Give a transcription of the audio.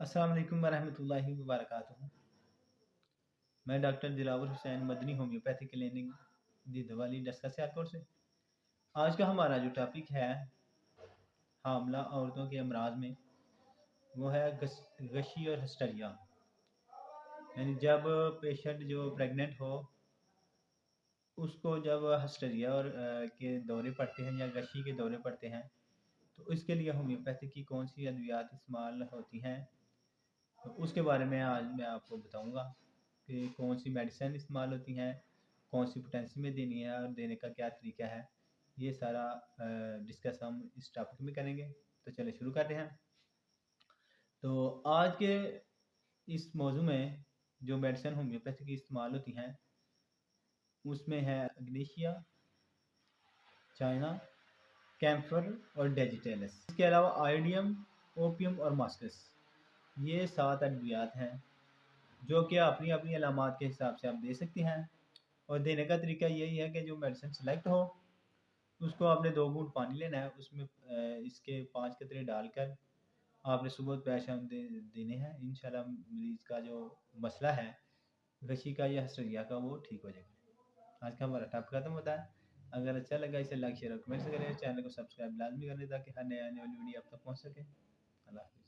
अस्सलाम वालेकुम वरहमतुल्लाहि वबरकातुहू। मैं doctor Dilawar Hussain Madni homeopathy clinic Didwali Daska Sialkot से। आज का हमारा जो टॉपिक है हामला औरतों के अमराज में, वो है गशी और हिस्टीरिया। यानी जब पेशेंट जो प्रेग्नेंट हो उसको जब हिस्टीरिया और के दौरे पड़ते हैं या गशी के दौरे पड़ते हैं, तो इसके लिए होम्योपैथी की कौन सी अद्वियात इस्तेमाल होती हैं, तो उसके बारे में आज मैं आपको बताऊंगा कि कौन सी मेडिसिन इस्तेमाल होती हैं, कौन सी पोटेंसी में देनी है और देने का क्या तरीका है। ये सारा डिस्कस हम इस टॉपिक में करेंगे। तो चलिए शुरू करते हैं। तो आज के इस मौजू में जो मेडिसिन होम्योपैथी की इस्तेमाल होती हैं उसमें है अग्नेशिया, चाइना, कैम्फर और डेजिटेलस। इसके अलावा आयोडियम, ओपियम और मास्कस। ये 7 अद्वियात हैं जो कि अपनी अपनी अलामात के हिसाब से आप दे सकते हैं। और देने का तरीका यही है कि जो मेडिसिन सेलेक्ट हो उसको आपने 2 घूंट पानी लेना है, उसमें इसके 5 कतरे डालकर आपने सुबह दोपहर शाम देने हैं। इंशाल्लाह मरीज़ का जो मसला है गशी का या हिस्टीरिया का वो ठीक हो जाएगा। आज का हमारा टॉपिक खत्म होता है। अगर अच्छा लगा इसे लाइक शेयर और कमेंट करें। चैनल को सब्सक्राइब लाजमी करें ताकि हर नए आने वाली वीडियो आप तक पहुँच सके। अल्लाह हाफ़िज़।